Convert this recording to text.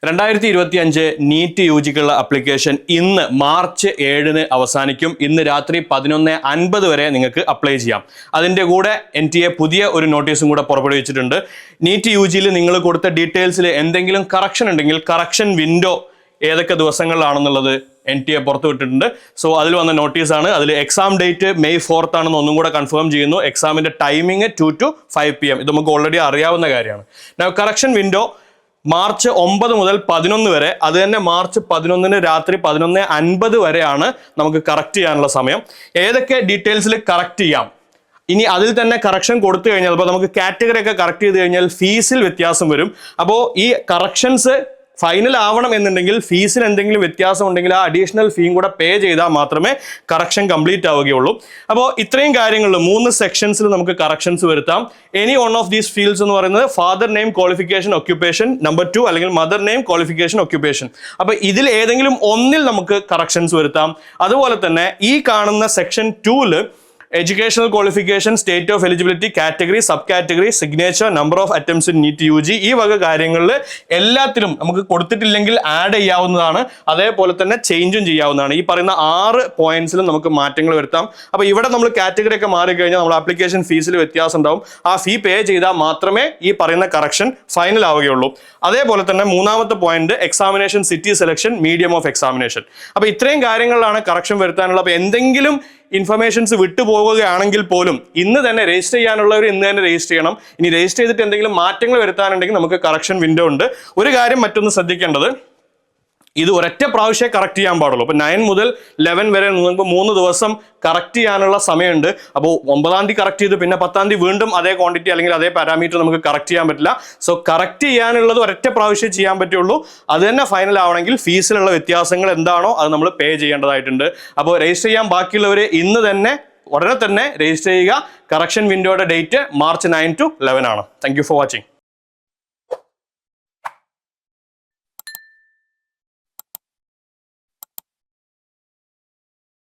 2025 NEET യുജിക്കുള്ള application ഇന്ന് March 7 അവസാനിക്കും. ഇന്ന് രാത്രി 11:50 വരെ നിങ്ങൾക്ക് അപ്ലൈ ചെയ്യാം. അതിൻ്റെ കൂടെ NTA പുതിയ ഒരു നോട്ടീസും കൂടെ പുറപ്പെടുവിച്ചിട്ടുണ്ട്. നീറ്റ് യുജിയിൽ നിങ്ങൾ കൊടുത്ത ഡീറ്റെയിൽസിൽ എന്തെങ്കിലും കറക്ഷൻ ഉണ്ടെങ്കിൽ കറക്ഷൻ വിൻഡോ ഏതൊക്കെ ദിവസങ്ങളിലാണെന്നുള്ളത് NTA പുറത്തുവിട്ടിട്ടുണ്ട്. സോ അതിൽ വന്ന നോട്ടീസാണ്. അതിൽ എക്സാം ഡേറ്റ് May 4th ആണെന്ന് ഒന്നും കൂടെ കൺഫേം ചെയ്യുന്നു. എക്സാമിൻ്റെ ടൈമിങ് 2 to 5 PM. ഇത് നമുക്ക് ഓൾറെഡി അറിയാവുന്ന കാര്യമാണ്. കറക്ഷൻ വിൻഡോ മാർച്ച് 9 മുതൽ 11 വരെ, അത് തന്നെ മാർച്ച് 11 രാത്രി 11:50 വരെയാണ് നമുക്ക് കറക്റ്റ് ചെയ്യാനുള്ള സമയം. ഏതൊക്കെ ഡീറ്റെയിൽസിൽ കറക്റ്റ് ചെയ്യാം? ഇനി അതിൽ തന്നെ കറക്ഷൻ കൊടുത്തു കഴിഞ്ഞാൽ, അപ്പോൾ നമുക്ക് കാറ്റഗറി ഒക്കെ കറക്റ്റ് ചെയ്ത് കഴിഞ്ഞാൽ ഫീസിൽ വ്യത്യാസം വരും. അപ്പോൾ ഈ കറക്ഷൻസ് ഫൈനൽ ആവണം എന്നുണ്ടെങ്കിൽ ഫീസിന് എന്തെങ്കിലും വ്യത്യാസം ഉണ്ടെങ്കിൽ ആ അഡീഷണൽ ഫീയും കൂടെ പേ ചെയ്താൽ മാത്രമേ കറക്ഷൻ കംപ്ലീറ്റ് ആവുകയുള്ളൂ. അപ്പോൾ ഇത്രയും കാര്യങ്ങളിൽ 3 സെക്ഷൻസിൽ നമുക്ക് കറക്ഷൻസ് വരുത്താം. Any one of these fields എന്ന് പറയുന്നത് father name qualification occupation number 2 അല്ലെങ്കിൽ മദർ നെയിം ക്വാളിഫിക്കേഷൻ ഒക്യുപ്പേഷൻ. അപ്പോൾ ഇതിൽ ഏതെങ്കിലും ഒന്നിൽ നമുക്ക് കറക്ഷൻസ് വരുത്താം. അതുപോലെ തന്നെ ഈ കാണുന്ന സെക്ഷൻ 2ൽ educational qualification, state of eligibility, category, sub category, signature, number of attempts in NEET UG, ഈ വക കാര്യങ്ങളിൽ എല്ലാത്തിലും നമുക്ക് കൊടുത്തിട്ടില്ലെങ്കിൽ ആഡ് ചെയ്യാവുന്നതാണ്. അതേപോലെ തന്നെ ചേഞ്ചും ചെയ്യാവുന്നതാണ്. ഈ പറയുന്ന 6 പോയിന്റ്സിലും നമുക്ക് മാറ്റങ്ങൾ വരുത്താം. അപ്പോൾ ഇവിടെ നമ്മൾ കാറ്റഗറി ഒക്കെ മാറിക്കഴിഞ്ഞാൽ നമ്മൾ ആപ്ലിക്കേഷൻ ഫീസിൽ വ്യത്യാസം ഉണ്ടാവും. ആ ഫീ പേ ചെയ്താൽ മാത്രമേ ഈ പറയുന്ന കറക്ഷൻ ഫൈനൽ ആവുകയുള്ളൂ. അതേപോലെ തന്നെ 3ാമത്തെ point examination city selection, medium of examination. അപ്പോൾ ഇത്രയും കാര്യങ്ങളിലാണ് കറക്ഷൻ വരുത്താനുള്ളത്. അപ്പോൾ എന്തെങ്കിലും ഇൻഫർമേഷൻസ് വിട്ടുപോകുകയാണെങ്കിൽ പോലും ഇന്ന് തന്നെ രജിസ്റ്റർ ചെയ്യാനുള്ളവർ ഇന്ന് തന്നെ രജിസ്റ്റർ ചെയ്യണം. ഇനി രജിസ്റ്റർ ചെയ്തിട്ട് എന്തെങ്കിലും മാറ്റങ്ങൾ വരുത്താനുണ്ടെങ്കിൽ നമുക്ക് കറക്ഷൻ വിൻഡോ ഉണ്ട്. ഒരു കാര്യം മറ്റൊന്ന് ശ്രദ്ധിക്കേണ്ടത്, ഇത് ഒരൊറ്റ പ്രാവശ്യമേ കറക്റ്റ് ചെയ്യാൻ പാടുള്ളൂ. അപ്പോൾ 9 മുതൽ 11 വരെ നിങ്ങൾക്ക് 3 ദിവസം കറക്റ്റ് ചെയ്യാനുള്ള സമയമുണ്ട്. അപ്പോൾ 9ാം തീയതി കറക്റ്റ് ചെയ്ത് പിന്നെ 10ാം തീയതി വീണ്ടും അതേ ക്വാണ്ടിറ്റി അല്ലെങ്കിൽ അതേ പാരാമീറ്റർ നമുക്ക് കറക്റ്റ് ചെയ്യാൻ പറ്റില്ല. സോ കറക്റ്റ് ചെയ്യാനുള്ളത് ഒരൊറ്റ പ്രാവശ്യമേ ചെയ്യാൻ പറ്റുള്ളൂ. അത് തന്നെ ഫൈനൽ ആവണമെങ്കിൽ ഫീസിലുള്ള വ്യത്യാസങ്ങൾ എന്താണോ അത് നമ്മൾ പേ ചെയ്യേണ്ടതായിട്ടുണ്ട്. അപ്പോൾ രജിസ്റ്റർ ചെയ്യാൻ ബാക്കിയുള്ളവർ ഇന്ന് തന്നെ ഉടനെ തന്നെ രജിസ്റ്റർ ചെയ്യുക. കറക്ഷൻ വിൻഡോയുടെ ഡേറ്റ് മാർച്ച് 9 to 11 ആണ്. Thank you for watching.